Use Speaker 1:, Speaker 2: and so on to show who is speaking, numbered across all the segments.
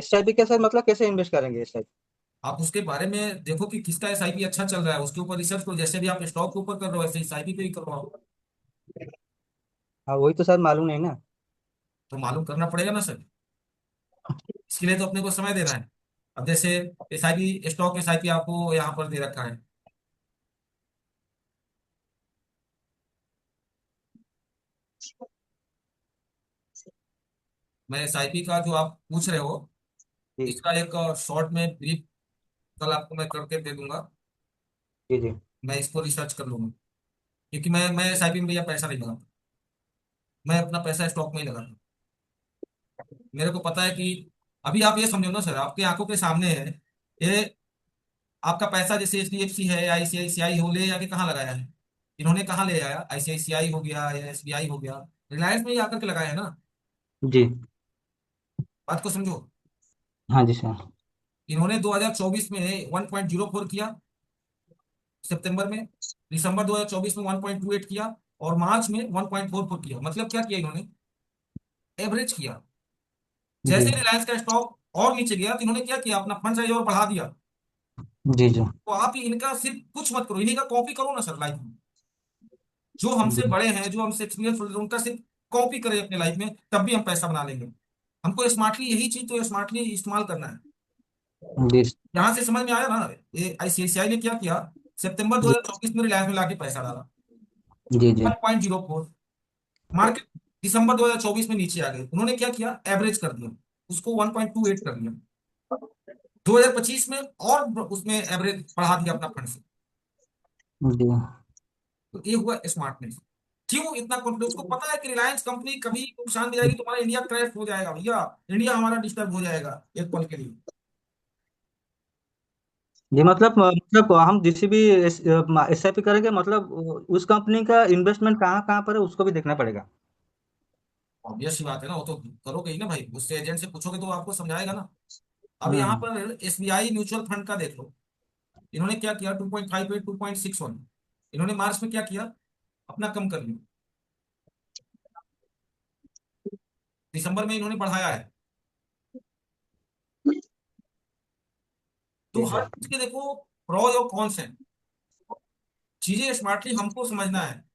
Speaker 1: SIP के साथ मतलब कैसे इन्वेस्ट करेंगे SIP?
Speaker 2: आप उसके बारे में देखो कि किसका एसआईपी अच्छा चल रहा है, उसके ऊपर रिसर्च करो। जैसे भी आप स्टॉक के ऊपर कर रहे हो, वैसे एसआईपी पे ही करो आप।
Speaker 1: हाँ, वही तो सर मालूम नहीं ना।
Speaker 2: तो मालूम करना पड़ेगा ना सर। इसके लिए तो अपने को समय देना है। अब जैसे एसआईपी, स्टॉक एसआईपी आपको यहाँ पर दे रखा है। मैं एसआईपी का जो आप पूछ रहे हो,
Speaker 1: जी
Speaker 2: इसका एक शॉर्ट में ब्रीफ कल आपको मैं करके दे दूंगा।
Speaker 1: जी जी
Speaker 2: मैं इसको रिसर्च कर लूंगा, क्योंकि मैं एसआईपी में भैया पैसा नहीं लगाता। मैं अपना पैसा स्टॉक में ही लगाता हूँ। मेरे को पता है कि अभी आप ये समझो ना सर, आपके आंखों के सामने है ये। आपका पैसा जैसे एचडीएफसी है, आईसीआईसीआई हो, ले जाके कहाँ लगाया है? इन्होंने कहाँ ले आया? आईसीआईसीआई हो गया या एसबीआई हो गया, रिलायंस में ही आकर के लगाया है ना।
Speaker 1: जी।
Speaker 2: बात को समझो।
Speaker 1: हाँ जी सर।
Speaker 2: इन्होंने 2024 में 1.04 किया, सितंबर में। दिसंबर 2024 में 1.28 किया, और मार्च में 1.44 किया। मतलब क्या किया इन्होंने? एवरेज किया।
Speaker 1: जी
Speaker 2: जैसे रिलायंस का स्टॉक और नीचे गया, तो इन्होंने क्या किया? अपना फंड साइज और बढ़ा दिया।
Speaker 1: जी जी
Speaker 2: तो आप ही इनका सिर्फ कुछ मत करो, इन्हीं का कॉपी करो ना सर लाइफ में। जो हमसे
Speaker 1: जी
Speaker 2: बड़े हैं, जो हमसे एक्सपीरियंस, उनका सिर्फ कॉपी करें अपने लाइफ में, तब भी हम पैसा बना लेंगे। हमको स्मार्टली यही चीज तो स्मार्टली इस्तेमाल करना है।
Speaker 1: जी
Speaker 2: यहां से समझ में आया ना? ये आईसीआईसीआई ने क्या किया? सितंबर
Speaker 1: जी
Speaker 2: 2024 में रिलायंस में लाके पैसा डाला,
Speaker 1: जी जी
Speaker 2: 1.04। मार्केट दिसंबर 2024 में नीचे आ गए, उन्होंने क्या किया? एवरेज कर दिया, उसको 1.28 कर दिया। 2025 में और उसमें एवरेज बढ़ा दिया अपना फंड से।
Speaker 1: जी
Speaker 2: तो ये हुआ स्मार्टनेस। क्यों इतना कॉन्फिडेंस? उसको पता है कि रिलायंस कंपनी कभी नुकसान दे जाएगी, तुम्हारा इंडिया क्रैश हो जाएगा भैया। इंडिया हमारा डिस्टर्ब हो जाएगा एक पल के लिए।
Speaker 1: जी। मतलब हम जिस भी SIP करेंगे, मतलब उस कंपनी का इन्वेस्टमेंट कहाँ कहाँ पर है उसको भी देखना पड़ेगा।
Speaker 2: ऑब्वियस सी बात है ना, वो तो करोगे ही ना भाई। उससे एजेंट से पूछोगे तो वो आपको समझाएगा ना। अब यहाँ
Speaker 1: हम्म।
Speaker 2: पर एसबीआई म्यूचुअल फंड का देख लो। इन्होंने क्या किया? 2.58, 2.61। इन्होंने मार्च में क्या किया? अपना कम कर लिया। दिसंबर में इन्होंने बढ़ाया है। तो
Speaker 1: जी
Speaker 2: हर
Speaker 1: सर।
Speaker 2: चीज के देखो प्रोज और कॉन्स हैं। चीजें स्मार्टली हमको समझना है।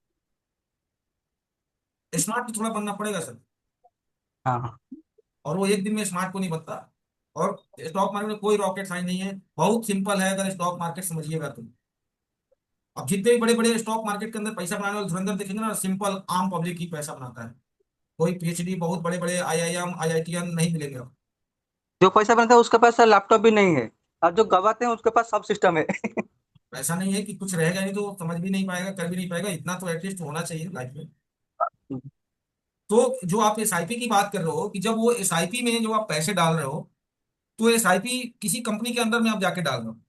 Speaker 2: स्मार्ट तो थोड़ा बनना पड़ेगा सर।
Speaker 1: हाँ
Speaker 2: और वो एक दिन में स्मार्ट को नहीं बनता। और स्टॉक मार्केट में कोई रॉकेट साइंस नहीं है, बहुत सिंपल है अगर स्टॉक मार्केट समझिएगा तो। अब जितने भी बड़े बड़े स्टॉक मार्केट के अंदर पैसा बनाने वाले धुरंधर देखेंगे ना, सिंपल आम पब्लिक ही पैसा बनाता है। कोई पीएचडी, बहुत बड़े बड़े आईआईएम आईआईटीएन नहीं मिलेंगे अब।
Speaker 1: जो पैसा बनता है उसके पास सर लैपटॉप भी नहीं है, और जो गवाते हैं उसके पास सब सिस्टम है।
Speaker 2: ऐसा नहीं है कि कुछ रहेगा नहीं तो समझ भी नहीं पाएगा, कर भी नहीं पाएगा। इतना तो एटलीस्ट होना चाहिए लाइफ में। तो जो आप एसआईपी की बात कर रहे हो, कि जब वो एसआईपी में जो आप पैसे डाल रहे हो, तो एसआईपी किसी कंपनी के अंदर में आप जाके डाल रहे हो।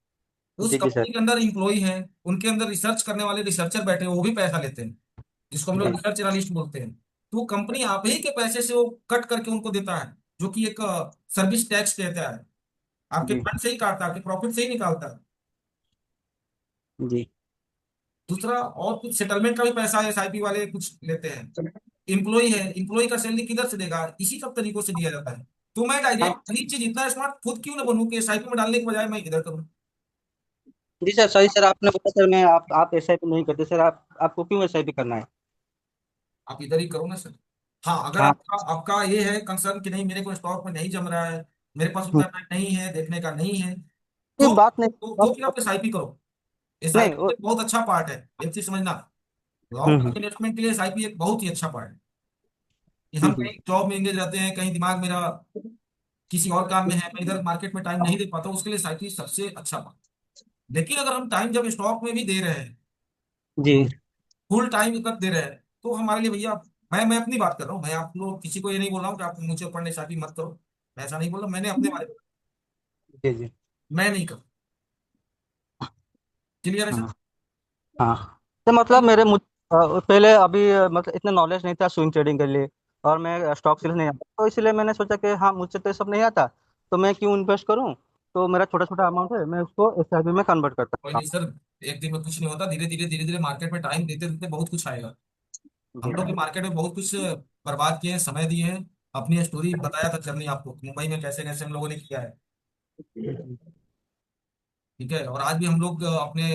Speaker 2: उस
Speaker 1: जी जी सर।
Speaker 2: कंपनी के अंदर इंप्लॉई हैं, उनके अंदर रिसर्च करने वाले रिसर्चर बैठे हैं, वो भी पैसा लेते हैं, जिसको हम लोग
Speaker 1: जी
Speaker 2: रिसर्च एनालिस्ट बोलते हैं। तो कंपनी आप ही के पैसे से वो कट करके उनको देता है, जो कि एक सर्विस टैक्स देता है। आपके
Speaker 1: जी
Speaker 2: फंड से ही काटता है, आपके प्रॉफिट से ही निकालता है।
Speaker 1: जी
Speaker 2: दूसरा, और कुछ सेटलमेंट का भी पैसा एसआईपी वाले कुछ लेते हैं। इम्प्लॉई है, इम्प्लॉई का सैलरी किधर से देगा? इसी सब तरीकों से दिया जाता है। तो मैं
Speaker 1: हाँ।
Speaker 2: डायरेक्ट वही चीज इतना स्मार्ट खुद क्यों ना बनूं कि एसआईपी में डालने के बजाय मैं इधर करूं।
Speaker 1: जी सर, सही सर, आपने बोला सर। मैं आप SIP नहीं करते सर, आपको क्यों SIP करना है?
Speaker 2: आप इधर ही करो ना सर। हाँ, अगर
Speaker 1: हाँ।
Speaker 2: आपका आपका ये है कंसर्न कि नहीं मेरे को स्टॉक में नहीं जम रहा है, मेरे पास
Speaker 1: हम्म,
Speaker 2: उतना टाइम नहीं है, देखने का नहीं है,
Speaker 1: ये
Speaker 2: तो
Speaker 1: बात नहीं।
Speaker 2: तो फिर आप एसआईपी करो।
Speaker 1: नहीं
Speaker 2: एसआईपी एक बहुत अच्छा पार्ट है। एक चीज समझना, लॉन्ग
Speaker 1: हम्म
Speaker 2: टर्म इन्वेस्टमेंट के लिए एसआईपी एक बहुत ही अच्छा पार्ट है। कि हम
Speaker 1: हम्म
Speaker 2: कहीं जॉब में एंगेज रहते हैं, कहीं दिमाग मेरा किसी और काम में है, मैं इधर मार्केट में टाइम नहीं दे पाता हूं, उसके लिए एसआईपी सबसे अच्छा पार्ट। लेकिन अगर हम टाइम जब स्टॉक में भी दे रहे हैं,
Speaker 1: जी
Speaker 2: फुल टाइम अगर दे रहे हैं, तो हमारे लिए भैया, मैं अपनी बात कर रहा हूँ। मैं आप लोग किसी को ये नहीं बोल रहा हूँ कि आप म्यूचुअल फंड एसआईपी मत करो। मैं ऐसा नहीं बोल रहा, मैंने अपने बारे में।
Speaker 1: जी जी।
Speaker 2: मैं नहीं कर। क्लियर है सर?
Speaker 1: हाँ हाँ। तो मतलब पहले अभी मतलब इतना नॉलेज नहीं था स्विंग ट्रेडिंग के लिए, और मैं स्टॉक सेल्स नहीं आता, तो इसलिए मैंने सोचा कि हाँ, मुझसे तो ये सब नहीं आता, तो मैं क्यों इन्वेस्ट करूँ। तो मेरा छोटा छोटा अमाउंट है, मैं उसको SIP में कन्वर्ट
Speaker 2: कोई
Speaker 1: करता
Speaker 2: नहीं सर, एक दिन में कुछ नहीं होता। धीरे धीरे मार्केट में टाइम देते देते बहुत कुछ आएगा।
Speaker 1: हूँ।
Speaker 2: हम
Speaker 1: जी
Speaker 2: लोग भी मार्केट में बहुत कुछ बर्बाद किए हैं, समय दिए हैं। अपनी स्टोरी बताया था जर्नी आपको, मुंबई में कैसे कैसे हम लोगों ने किया है। ठीक है, और आज भी हम लोग अपने,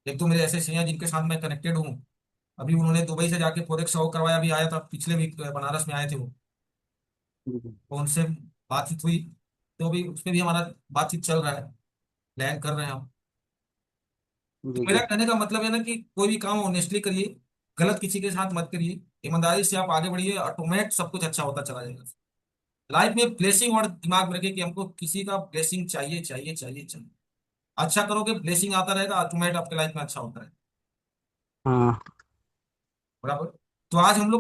Speaker 2: एक तो मेरे ऐसे सिंह हैं जिनके साथ मैं कनेक्टेड हूँ। अभी उन्होंने दुबई से जाके फॉरेक्स शो करवाया, अभी आया था पिछले वीक, बनारस में आए थे वो। तो उनसे बातचीत हुई, तो अभी उस पर भी हमारा बातचीत चल रहा है, प्लान कर रहे हैं हम। तो
Speaker 1: जी
Speaker 2: मेरा
Speaker 1: जी।
Speaker 2: कहने का मतलब है ना कि कोई भी काम ऑनेस्टली करिए, गलत किसी के साथ मत करिए, ईमानदारी से आप आगे बढ़िए, ऑटोमेट सब कुछ अच्छा होता चला जाएगा। लाइफ में ब्लेसिंग और दिमाग में रखिए कि हमको किसी का ब्लेसिंग चाहिए चाहिए चाहिए चाहिए। अच्छा करोगे, ब्लेसिंग आता रहेगा, ऑटोमेट आपके लाइफ में अच्छा होता है।
Speaker 1: हाँ।
Speaker 2: बराबर। तो आज हम लोग